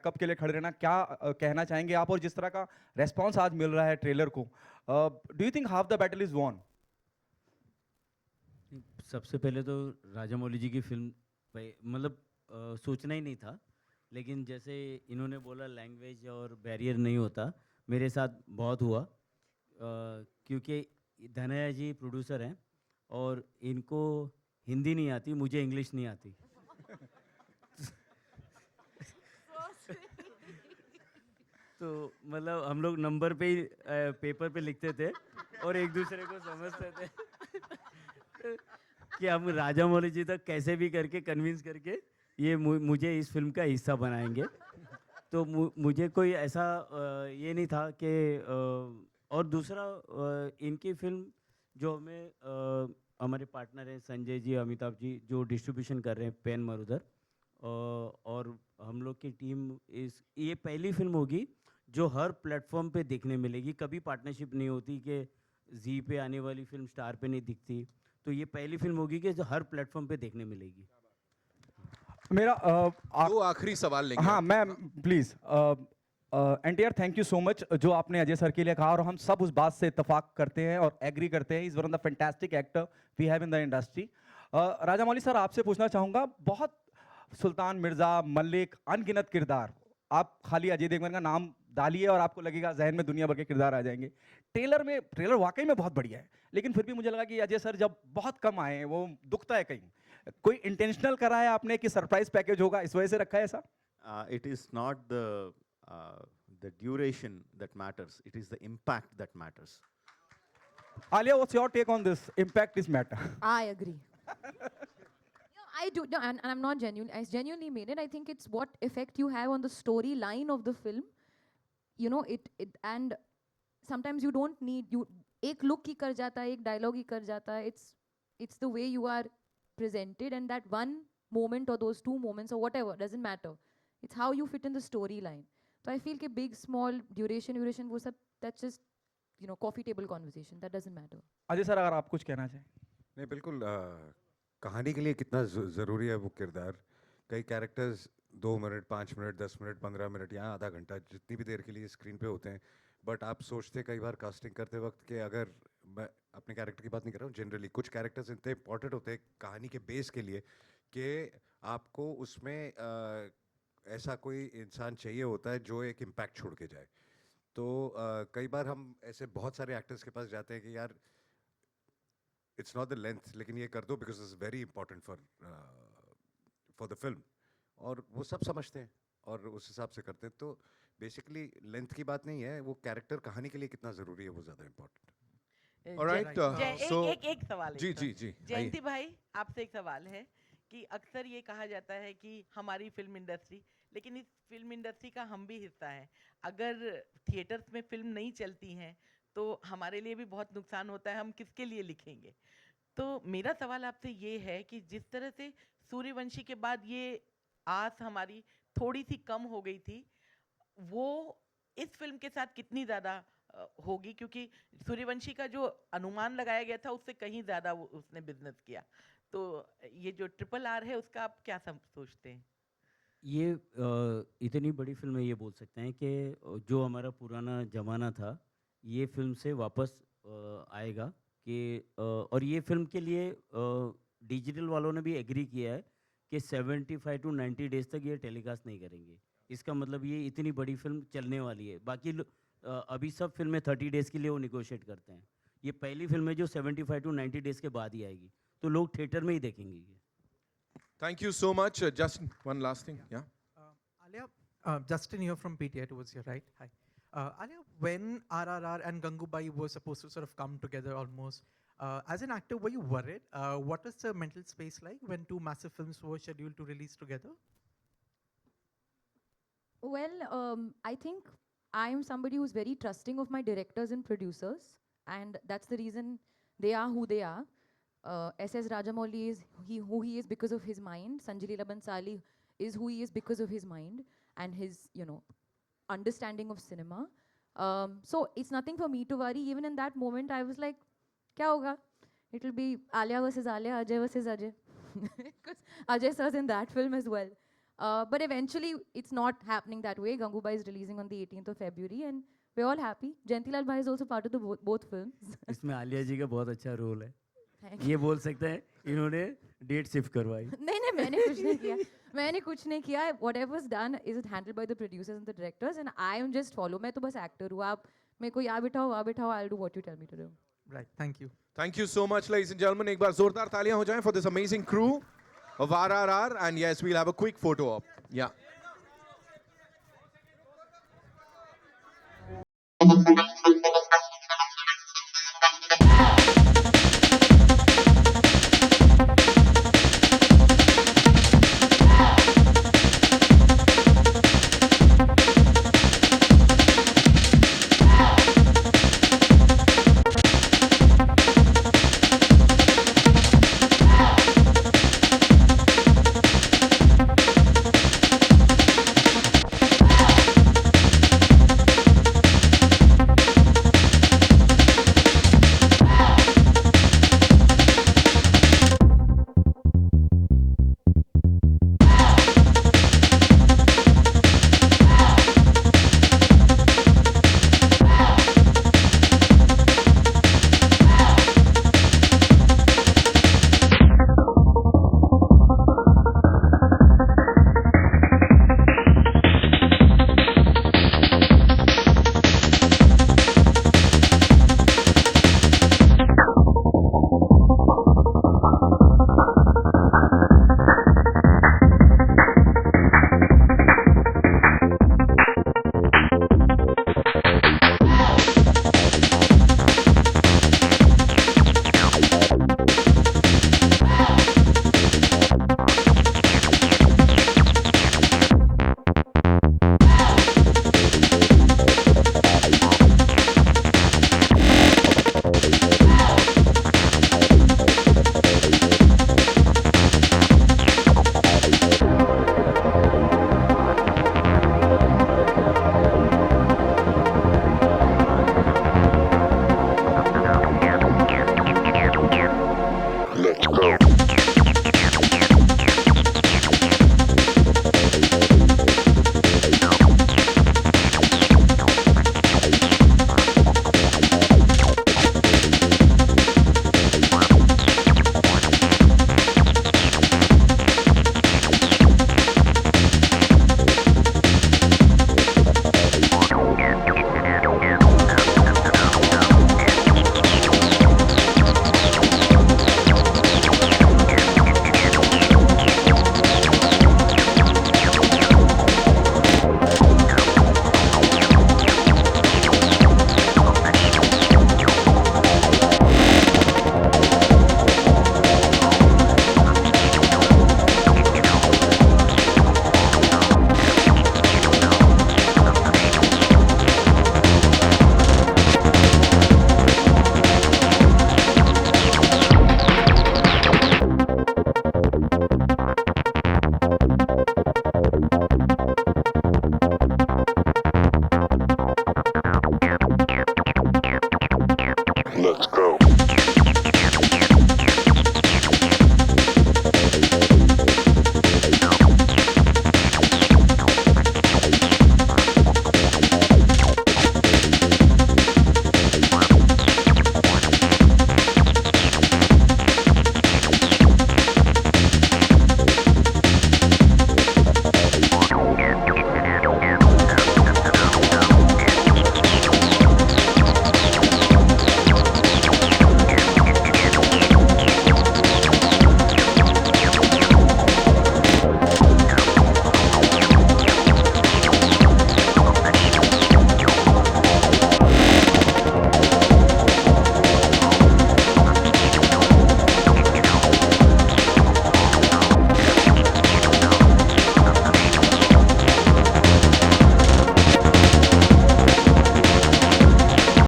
Backup के लिए खड़े रहना, क्या कहना चाहेंगे आप? और जिस तरह का रेस्पॉन्स आज मिल रहा है ट्रेलर को, do you think half the battle is won? सबसे पहले तो राजामौली जी की फिल्म मतलब सोचना ही नहीं था, लेकिन जैसे इन्होंने बोला लैंग्वेज और बैरियर नहीं होता, मेरे साथ बहुत हुआ, क्योंकि धनया जी प्रोड्यूसर हैं और इनको हिंदी नहीं आती, मुझे इंग्लिश नहीं आती। तो मतलब हम लोग नंबर पे ही पेपर पे लिखते थे और एक दूसरे को समझते थे कि हम राजा मौली जी तक कैसे भी करके कन्विंस करके ये मुझे इस फिल्म का हिस्सा बनाएंगे। तो मुझे कोई ऐसा ये नहीं था कि और दूसरा इनकी फिल्म जो हमें हमारे पार्टनर हैं संजय जी, अमिताभ जी, जो डिस्ट्रीब्यूशन कर रहे हैं पेन मरुधर, और हम लोग की टीम, इस ये पहली फिल्म होगी जो हर प्लेटफॉर्म पे देखने मिलेगी। कभी पार्टनरशिप नहीं होती कि जी पे आने वाली फिल्म स्टार पे नहीं दिखती, तो ये पहली फिल्म होगी कि जो हर प्लेटफॉर्म पे देखने मिलेगी। मेरा दो आखिरी सवाल लेंगे हाँ, हम। मैं please NTR, thank you so much जो आपने अजय सर के लिए कहा, और हम सब उस बात से इत्तेफाक करते हैं और एग्री करते हैं। Is one of the fantastic actor we have in the industry. Rajamouli sir, आपसे पूछना चाहूंगा, बहुत सुल्तान मिर्जा, मलिक, अनगिनत किरदार, आप खाली अजय देवगन का नाम डालिए और आपको लगेगा जहन में दुनिया भर के किरदार आ जाएंगे। ट्रेलर वाकई में बहुत बढ़िया है, लेकिन फिर भी मुझे लगा कि अजय सर जब बहुत कम आए हैं, वो दुखता है कहीं। कोई इंटेंशनल करा है आपने कि सरप्राइज पैकेज होगा, इस वजह से रखा है ऐसा? It is not the duration that matters. It is the impact that matters. Alia, what's your take on this? Impact is matter. I agree. Yeah, I do. No, and I'm not genuine. I genuinely mean it. I think it's what effect you have on the storyline of the film. You know, and sometimes you don't need you. एक look ही कर जाता है, एक dialogue ही कर जाता है. It's the way you are presented, and that one moment or those two moments or whatever doesn't matter. It's how you fit in the storyline. So I feel कि big, small, duration वो सब, that's just, you know, coffee table conversation. That doesn't matter. Ajay sir, अगर आप कुछ कहना चाहें। नहीं, बिल्कुल कहानी के लिए कितना ज़रूरी है वो किरदार। कई characters 2 minute, 5 minute, 10 minute, 15 minute या आधा घंटा, जितनी भी देर के लिए स्क्रीन पे होते हैं, बट आप सोचते कई बार कास्टिंग करते वक्त कि अगर, मैं अपने कैरेक्टर की बात नहीं कर रहा हूँ, जनरली कुछ कैरेक्टर्स इतने इंपॉर्टेंट होते हैं कहानी के बेस के लिए कि आपको उसमें ऐसा कोई इंसान चाहिए होता है जो एक इम्पैक्ट छोड़ के जाए। तो कई बार हम ऐसे बहुत सारे एक्टर्स के पास जाते हैं कि यार इट्स नॉट द लेंथ, लेकिन ये कर दो because it's very important for the film, और वो सब समझते हैं और उस हिसाब से करते हैं। तो बेसिकली लेंथ की बात नहीं है, वो कैरेक्टर कहानी के लिए कितना ज़रूरी है वो ज़्यादा इंपॉर्टेंट है। Alright, so एक सवाल है जी इसका। जी जी जयंती भाई, आपसे एक सवाल है कि अक्सर ये कहा जाता है कि हमारी फिल्म इंडस्ट्री, लेकिन इस फिल्म इंडस्ट्री का हम भी हिस्सा है। अगर थिएटर्स में फिल्म नहीं चलती हैं तो हमारे लिए भी बहुत नुकसान होता है, हम किसके लिए लिखेंगे? तो मेरा सवाल आपसे ये है कि जिस तरह से सूर्यवंशी के बाद ये आस हमारी थोड़ी सी कम हो गई थी, वो इस फिल्म के साथ कितनी ज़्यादा होगी? क्योंकि सूर्यवंशी का जो अनुमान लगाया गया था उससे कहीं ज़्यादा उसने बिजनेस किया। तो ये जो RRR है उसका आप क्या सोचते हैं? ये इतनी बड़ी फिल्म है, ये बोल सकते हैं कि जो हमारा पुराना ज़माना था ये फिल्म से वापस आएगा। कि और ये फिल्म के लिए डिजिटल वालों ने भी एग्री किया है कि 75 to 90 डेज तक ये टेलीकास्ट नहीं करेंगे। इसका मतलब ये इतनी बड़ी फिल्म चलने वाली है। बाकी अभी सब फिल्में 30 डेज़ के लिए वो निगोशिएट करते हैं, ये पहली फिल्म है जो 75 to 90 डेज़ के बाद ही आएगी, तो लोग थिएटर में ही देखेंगे ये। Thank you so much. Justin, one last thing. Yeah. Alia, Justin here from PTI towards your right. Hi. Alia, when RRR and Gangubai were supposed to sort of come together almost, as an actor, were you worried? What was the mental space like when two massive films were scheduled to release together? Well, I think I'm somebody who's very trusting of my directors and producers, and that's the reason they are who they are. S.S. Rajamouli is who he is because of his mind. Sanjay Leela Bhansali is who he is because of his mind and his, you know, understanding of cinema. So it's nothing for me to worry. Even in that moment, I was like, kya hoga? It'll be Alia versus Alia, Ajay versus Ajay. Because Ajay sir's in that film as well. But eventually, it's not happening that way. Gangubai is releasing on the 18th of February, and we're all happy. Jayantilal Bhai is also part of the both films. इसमें आलिया जी का बहुत अच्छा role है Thank ये बोल सकते हैं इन्होंने डेट शिफ्ट करवाई नहीं नहीं मैंने कुछ नहीं किया मैंने कुछ नहीं किया whatever's done is it handled by the producers and the directors and I am just follow मैं तो बस actor हूँ आप मेरे को यहाँ बिठाओ वहाँ बिठाओ I'll do what you tell me to do. Right. Thank you. Thank you so much, ladies and gentlemen. एक बार जोरदार तालियां हो जाएं for this amazing crew of RRR. And yes, we'll have a quick photo op. Yeah.